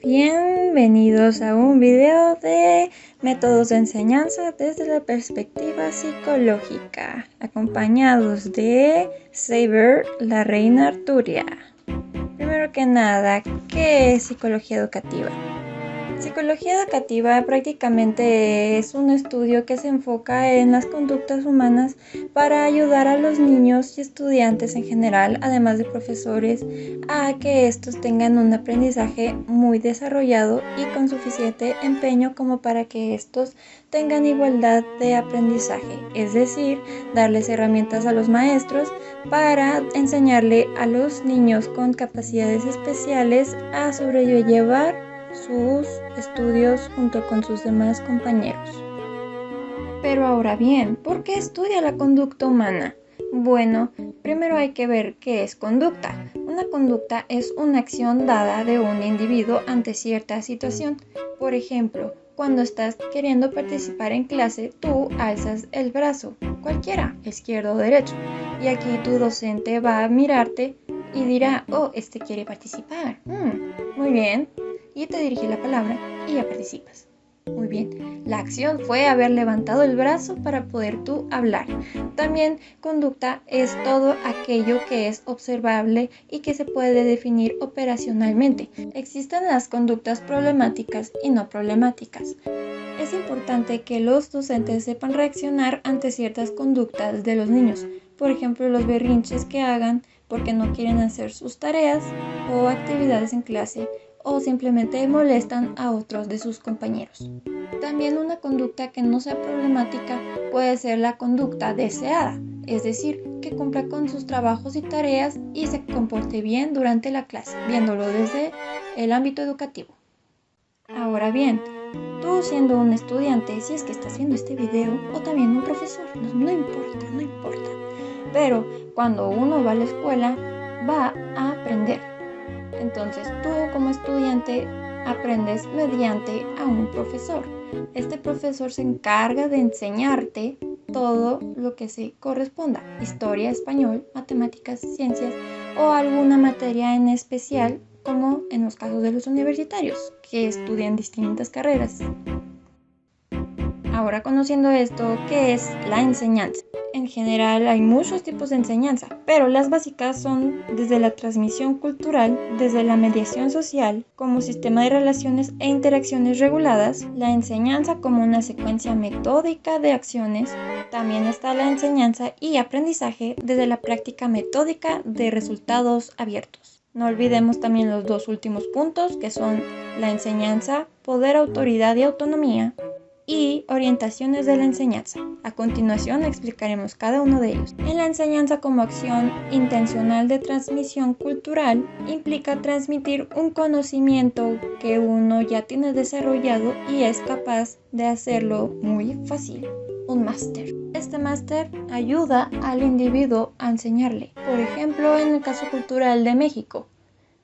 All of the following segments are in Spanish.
Bienvenidos a un video de métodos de enseñanza desde la perspectiva psicológica, acompañados de Saber, la reina Arturia. Primero que nada, ¿qué es psicología educativa? Psicología educativa prácticamente es un estudio que se enfoca en las conductas humanas para ayudar a los niños y estudiantes en general, además de profesores, a que estos tengan un aprendizaje muy desarrollado y con suficiente empeño como para que estos tengan igualdad de aprendizaje, es decir, darles herramientas a los maestros para enseñarle a los niños con capacidades especiales a sobrellevar sus estudios junto con sus demás compañeros. Pero ahora bien, ¿por qué estudia la conducta humana? Bueno, primero hay que ver qué es conducta. Una conducta es una acción dada de un individuo ante cierta situación. Por ejemplo, cuando estás queriendo participar en clase, tú alzas el brazo, cualquiera, izquierdo o derecho, y aquí tu docente va a mirarte y dirá, oh, este quiere participar. Muy bien. Y te dirige la palabra y ya participas. Muy bien, la acción fue haber levantado el brazo para poder tú hablar. También conducta es todo aquello que es observable y que se puede definir operacionalmente. Existen las conductas problemáticas y no problemáticas. Es importante que los docentes sepan reaccionar ante ciertas conductas de los niños. Por ejemplo, los berrinches que hagan porque no quieren hacer sus tareas o actividades en clase, o simplemente molestan a otros de sus compañeros. También una conducta que no sea problemática puede ser la conducta deseada, es decir, que cumpla con sus trabajos y tareas y se comporte bien durante la clase, viéndolo desde el ámbito educativo. Ahora bien, tú siendo un estudiante, si es que estás viendo este video, o también un profesor, no importa. Pero cuando uno va a la escuela, va a aprender. Entonces tú como estudiante aprendes mediante a un profesor. Este profesor se encarga de enseñarte todo lo que se corresponda, historia, español, matemáticas, ciencias o alguna materia en especial, como en los casos de los universitarios, que estudian distintas carreras. Ahora, conociendo esto, ¿qué es la enseñanza? En general hay muchos tipos de enseñanza, pero las básicas son desde la transmisión cultural, desde la mediación social, como sistema de relaciones e interacciones reguladas, la enseñanza como una secuencia metódica de acciones, también está la enseñanza y aprendizaje desde la práctica metódica de resultados abiertos. No olvidemos también los dos últimos puntos, que son la enseñanza, poder, autoridad y autonomía, y orientaciones de la enseñanza. A continuación explicaremos cada uno de ellos. En la enseñanza como acción intencional de transmisión cultural implica transmitir un conocimiento que uno ya tiene desarrollado y es capaz de hacerlo muy fácil. Un máster. Este máster ayuda al individuo a enseñarle. Por ejemplo, en el caso cultural de México,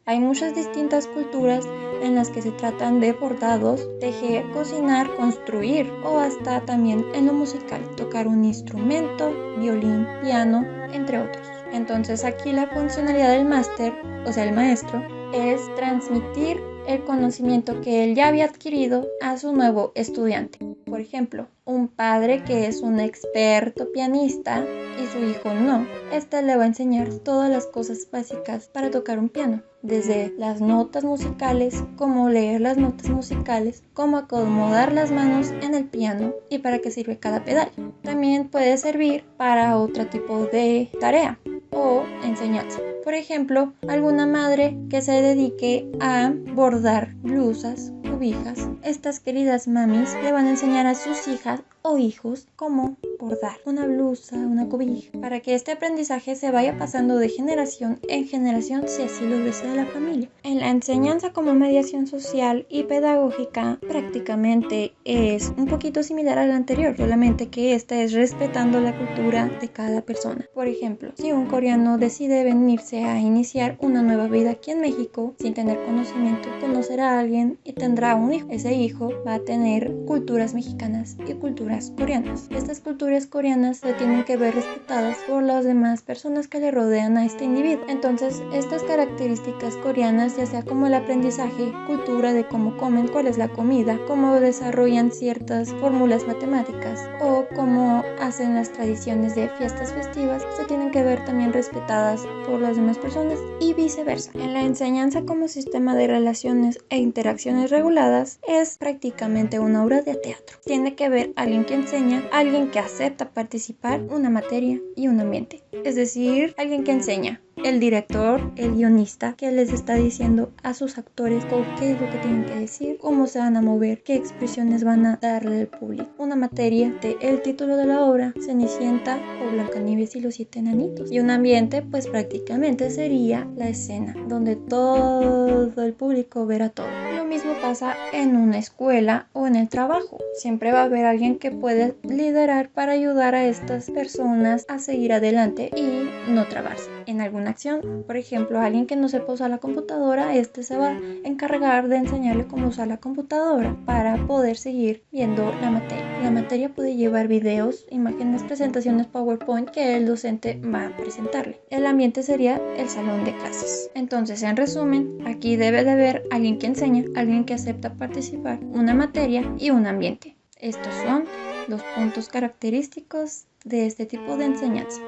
hay muchas distintas culturas en las que se tratan de bordados, tejer, cocinar, construir o hasta también en lo musical, tocar un instrumento, violín, piano, entre otros. Entonces aquí la funcionalidad del máster, o sea el maestro, es transmitir el conocimiento que él ya había adquirido a su nuevo estudiante. Por ejemplo, un padre que es un experto pianista y su hijo no, este le va a enseñar todas las cosas básicas para tocar un piano, desde las notas musicales, cómo leer las notas musicales, cómo acomodar las manos en el piano y para qué sirve cada pedal. También puede servir para otro tipo de tarea o enseñanza. Por ejemplo, alguna madre que se dedique a bordar blusas, cobijas. Estas queridas mamis le van a enseñar a sus hijas o hijos cómo bordar una blusa, una cobija, para que este aprendizaje se vaya pasando de generación en generación si así lo desea la familia. En la enseñanza como mediación social y pedagógica prácticamente es un poquito similar a la anterior, solamente que esta es respetando la cultura de cada persona. Por ejemplo, si un coreano decide venirse a iniciar una nueva vida aquí en México sin tener conocimiento, conocerá a alguien y tendrá tendrá un hijo. Ese hijo va a tener culturas mexicanas y culturas coreanas. Estas culturas coreanas se tienen que ver respetadas por las demás personas que le rodean a este individuo. Entonces, estas características coreanas, ya sea como el aprendizaje, cultura de cómo comen, cuál es la comida, cómo desarrollan ciertas fórmulas matemáticas o cómo hacen las tradiciones de fiestas festivas, se tienen que ver también respetadas por las demás personas y viceversa. En la enseñanza como sistema de relaciones e interacciones reguladas es prácticamente una obra de teatro. Tiene que ver alguien que enseña, alguien que acepta participar, una materia y un ambiente. Es decir, alguien que enseña. El director, el guionista, que les está diciendo a sus actores qué es lo que tienen que decir, cómo se van a mover, qué expresiones van a darle al público. Una materia de el título de la obra, Cenicienta o Blancanieves y los 7 enanitos. Y un ambiente, pues prácticamente sería la escena, donde todo el público verá todo. Lo mismo pasa en una escuela o en el trabajo. Siempre va a haber alguien que puede liderar para ayudar a estas personas a seguir adelante y no trabarse en alguna acción. Por ejemplo, alguien que no sepa usar la computadora, se va a encargar de enseñarle cómo usar la computadora para poder seguir viendo la materia. La materia puede llevar videos, imágenes, presentaciones PowerPoint que el docente va a presentarle. El ambiente sería el salón de clases. Entonces, en resumen, aquí debe de haber alguien que enseña, alguien que acepta participar, una materia y un ambiente. Estos son los puntos característicos de este tipo de enseñanza.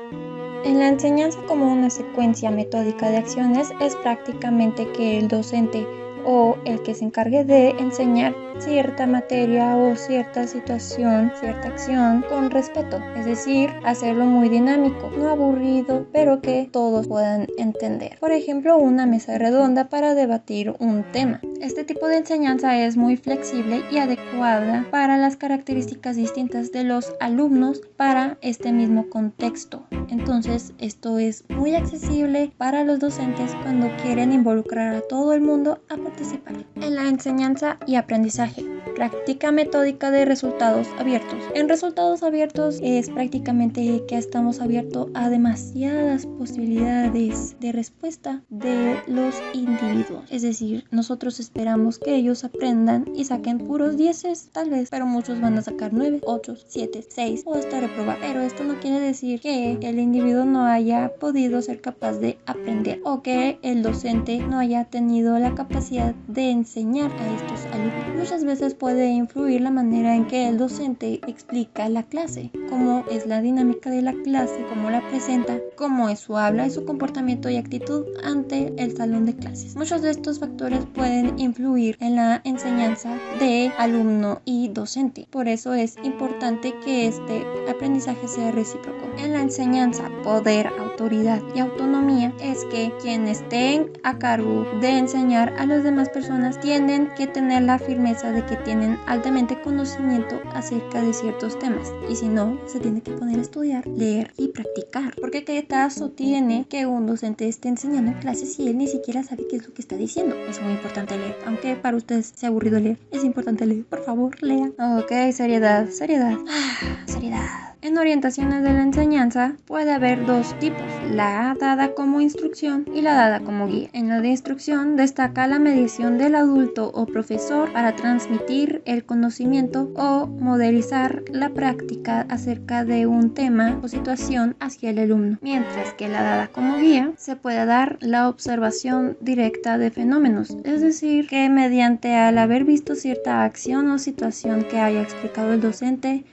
En la enseñanza como una secuencia metódica de acciones es prácticamente que el docente o el que se encargue de enseñar cierta materia o cierta situación, cierta acción con respeto, es decir, hacerlo muy dinámico, no aburrido, pero que todos puedan entender. Por ejemplo, una mesa redonda para debatir un tema. Este tipo de enseñanza es muy flexible y adecuada para las características distintas de los alumnos para este mismo contexto. Entonces, esto es muy accesible para los docentes cuando quieren involucrar a todo el mundo a participar. En la enseñanza y aprendizaje, práctica metódica de resultados abiertos. En resultados abiertos es prácticamente que estamos abiertos a demasiadas posibilidades de respuesta de los individuos. Es decir, nosotros esperamos que ellos aprendan y saquen puros 10, tal vez, pero muchos van a sacar 9, 8, 7, 6 o hasta reprobar. Pero esto no quiere decir que el individuo no haya podido ser capaz de aprender o que el docente no haya tenido la capacidad de enseñar a estos alumnos. Muchas veces puede influir la manera en que el docente explica la clase, cómo es la dinámica de la clase, cómo la presenta, cómo es su habla y su comportamiento y actitud ante el salón de clases. Muchos de estos factores pueden influir en la enseñanza de alumno y docente. Por eso es importante que este aprendizaje sea recíproco. En la enseñanza, poder, autoridad y autonomía es que quienes estén a cargo de enseñar a las demás personas tienen que tener la firmeza de que tienen altamente conocimiento acerca de ciertos temas, y si no, se tiene que poner a estudiar, leer y practicar, porque qué caso tiene que un docente esté enseñando en clases si él ni siquiera sabe qué es lo que está diciendo. Es muy importante leer, aunque para ustedes sea aburrido leer, es importante leer, por favor lean. Ok, seriedad, seriedad, seriedad. En orientaciones de la enseñanza puede haber dos tipos, la dada como instrucción y la dada como guía. En la de instrucción destaca la mediación del adulto o profesor para transmitir el conocimiento o modelizar la práctica acerca de un tema o situación hacia el alumno, mientras que la dada como guía se puede dar la observación directa de fenómenos, es decir, que mediante al haber visto cierta acción o situación que haya explicado el docente,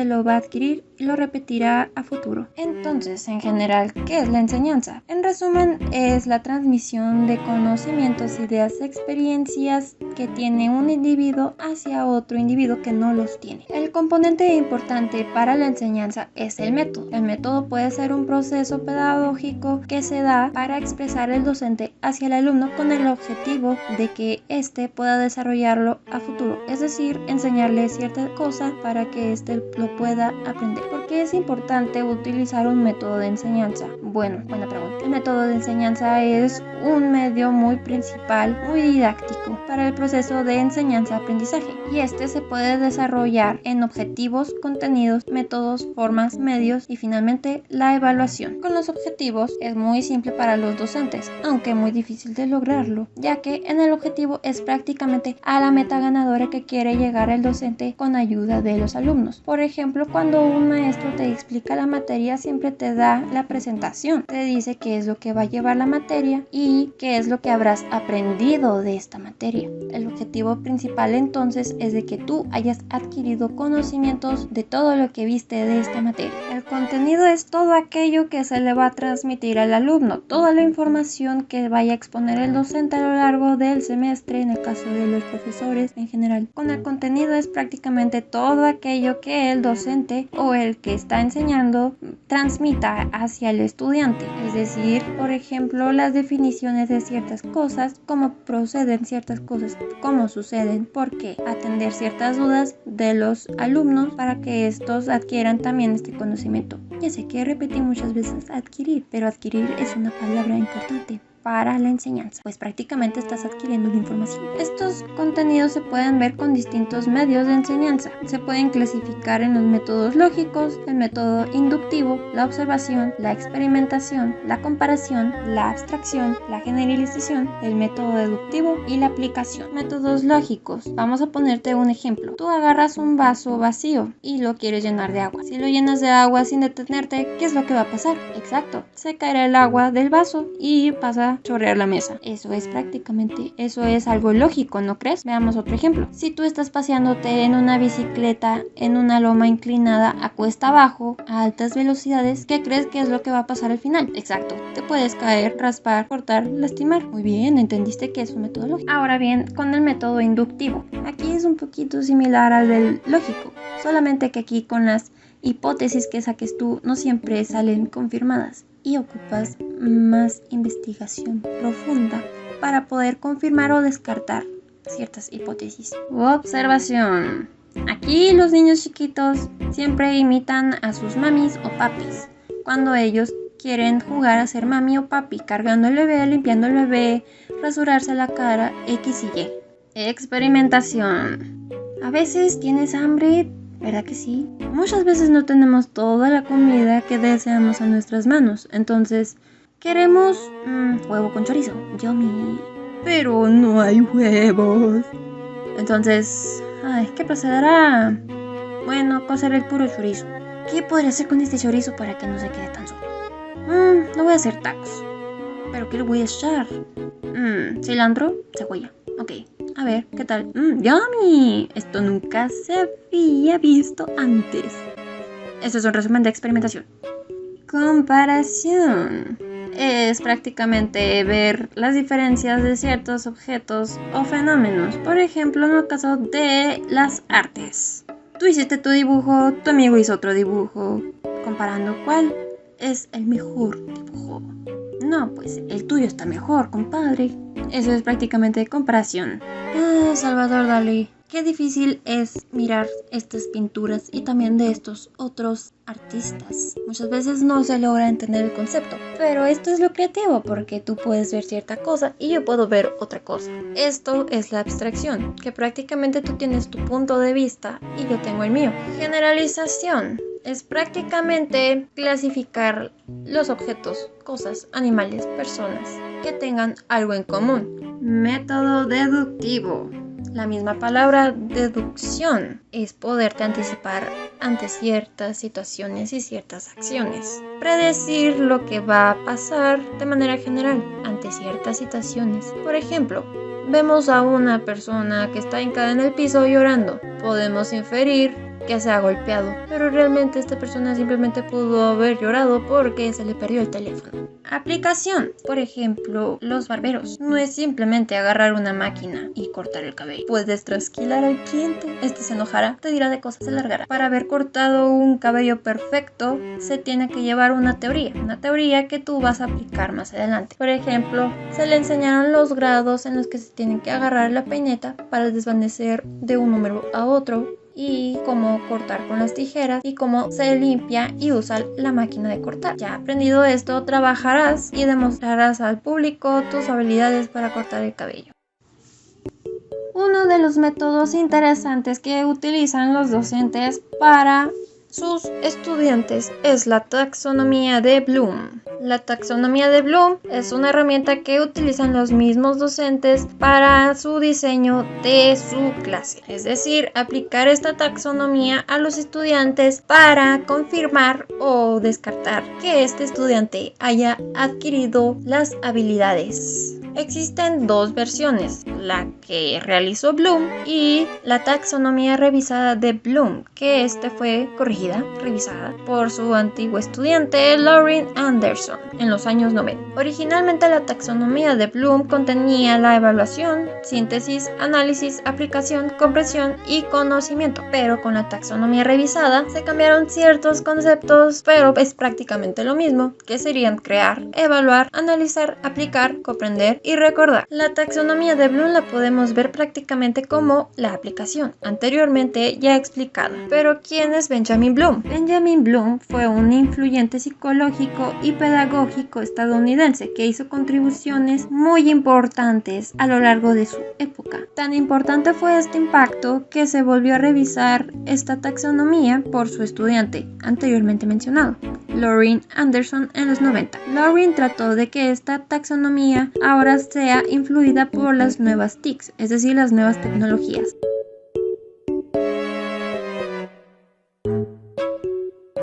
lo va a adquirir y lo repetirá a futuro. Entonces, en general, ¿qué es la enseñanza? En resumen, es la transmisión de conocimientos, ideas, experiencias que tiene un individuo hacia otro individuo que no los tiene. El componente importante para la enseñanza es el método. El método puede ser un proceso pedagógico que se da para expresar el docente hacia el alumno con el objetivo de que éste pueda desarrollarlo a futuro, es decir, enseñarle cierta cosa para que éste lo pueda aprender. ¿Por qué es importante utilizar un método de enseñanza? Bueno, buena pregunta. El método de enseñanza es un medio muy principal, muy didáctico para el proceso de enseñanza-aprendizaje, y este se puede desarrollar en objetivos, contenidos, métodos, formas, medios y finalmente la evaluación. Con los objetivos es muy simple para los docentes, aunque muy difícil de lograrlo, ya que en el objetivo es prácticamente a la meta ganadora que quiere llegar el docente con ayuda de los alumnos. Por ejemplo, cuando un maestro te explica la materia, siempre te da la presentación, te dice qué es lo que va a llevar la materia y qué es lo que habrás aprendido de esta materia. El objetivo principal entonces es de que tú hayas adquirido conocimientos de todo lo que viste de esta materia. El contenido es todo aquello que se le va a transmitir al alumno, toda la información que vaya a exponer el docente a lo largo del semestre, en el caso de los profesores en general. Con el contenido es prácticamente todo aquello que el docente o el que está enseñando transmita hacia el estudiante, es decir, por ejemplo, las definiciones de ciertas cosas, cómo proceden ciertas cosas, cómo suceden, por qué, atender ciertas dudas de los alumnos para que estos adquieran también este conocimiento. Ya sé que repetí muchas veces adquirir, pero adquirir es una palabra importante para la enseñanza, pues prácticamente estás adquiriendo la información. Estos contenidos se pueden ver con distintos medios de enseñanza. Se pueden clasificar en los métodos lógicos, el método inductivo, la observación, la experimentación, la comparación, la abstracción, la generalización, el método deductivo y la aplicación. Métodos lógicos. Vamos a ponerte un ejemplo. Tú agarras un vaso vacío y lo quieres llenar de agua. Si lo llenas de agua sin detenerte, ¿qué es lo que va a pasar? Exacto, se caerá el agua del vaso y pasa chorrear la mesa. Eso es algo lógico, ¿no crees? Veamos otro ejemplo. Si tú estás paseándote en una bicicleta en una loma inclinada a cuesta abajo a altas velocidades, ¿qué crees que es lo que va a pasar al final? Exacto, te puedes caer, raspar, cortar, lastimar. Muy bien, entendiste que es un método lógico. Ahora bien, con el método inductivo, aquí es un poquito similar al del lógico, solamente que aquí con las hipótesis que saques tú no siempre salen confirmadas y ocupas más investigación profunda para poder confirmar o descartar ciertas hipótesis. Observación. Aquí los niños chiquitos siempre imitan a sus mamis o papis cuando ellos quieren jugar a ser mami o papi, cargando el bebé, limpiando el bebé, rasurarse la cara, X y Y. Experimentación. A veces tienes hambre, ¿verdad que sí? Muchas veces no tenemos toda la comida que deseamos a nuestras manos, entonces queremos huevo con chorizo, yummy, pero no hay huevos. Entonces, ¿qué procederá? Bueno, cocer el puro chorizo. ¿Qué podría hacer con este chorizo para que no se quede tan solo? No voy a hacer tacos. ¿Pero qué le voy a echar? Cilantro, cebolla. Ok, a ver, ¿qué tal? ¡Yummy! Esto nunca se había visto antes. Esto es un resumen de experimentación. Comparación. Es prácticamente ver las diferencias de ciertos objetos o fenómenos. Por ejemplo, en el caso de las artes. Tú hiciste tu dibujo, tu amigo hizo otro dibujo. Comparando cuál es el mejor dibujo. No, pues el tuyo está mejor, compadre. Eso es prácticamente comparación. Salvador Dalí. Qué difícil es mirar estas pinturas y también de estos otros artistas. Muchas veces no se logra entender el concepto, pero esto es lo creativo porque tú puedes ver cierta cosa y yo puedo ver otra cosa. Esto es la abstracción, que prácticamente tú tienes tu punto de vista y yo tengo el mío. Generalización. Es prácticamente clasificar los objetos, cosas, animales, personas que tengan algo en común. Método deductivo. La misma palabra deducción es poderte anticipar ante ciertas situaciones y ciertas acciones. Predecir lo que va a pasar de manera general ante ciertas situaciones. Por ejemplo, vemos a una persona que está hincada en el piso llorando. Podemos inferir que se ha golpeado, pero realmente esta persona simplemente pudo haber llorado porque se le perdió el teléfono. Aplicación. Por ejemplo, los barberos. No es simplemente agarrar una máquina y cortar el cabello. Puedes trasquilar al cliente. Este se enojará, te dirá de cosas, se largará. Para haber cortado un cabello perfecto, se tiene que llevar una teoría. Una teoría que tú vas a aplicar más adelante. Por ejemplo, se le enseñaron los grados en los que se tienen que agarrar la peineta para desvanecer de un número a otro y cómo cortar con las tijeras y cómo se limpia y usa la máquina de cortar. Ya aprendido esto, trabajarás y demostrarás al público tus habilidades para cortar el cabello. Uno de los métodos interesantes que utilizan los docentes para sus estudiantes es la taxonomía de Bloom. La taxonomía de Bloom es una herramienta que utilizan los mismos docentes para su diseño de su clase. Es decir, aplicar esta taxonomía a los estudiantes para confirmar o descartar que este estudiante haya adquirido las habilidades. Existen dos versiones, la que realizó Bloom y la taxonomía revisada de Bloom, que fue revisada por su antiguo estudiante Lauren Anderson en los años 90. Originalmente la taxonomía de Bloom contenía la evaluación, síntesis, análisis, aplicación, comprensión y conocimiento, pero con la taxonomía revisada se cambiaron ciertos conceptos, pero es prácticamente lo mismo, que serían crear, evaluar, analizar, aplicar, comprender y recordar. La taxonomía de Bloom la podemos ver prácticamente como la aplicación, anteriormente ya explicada. Pero ¿quién es Benjamin Bloom? Benjamin Bloom fue un influyente psicológico y pedagógico estadounidense que hizo contribuciones muy importantes a lo largo de su época. Tan importante fue este impacto que se volvió a revisar esta taxonomía por su estudiante anteriormente mencionado, Lauren Anderson, en los 90. Lauren trató de que esta taxonomía ahora sea influida por las nuevas TICs, es decir, las nuevas tecnologías.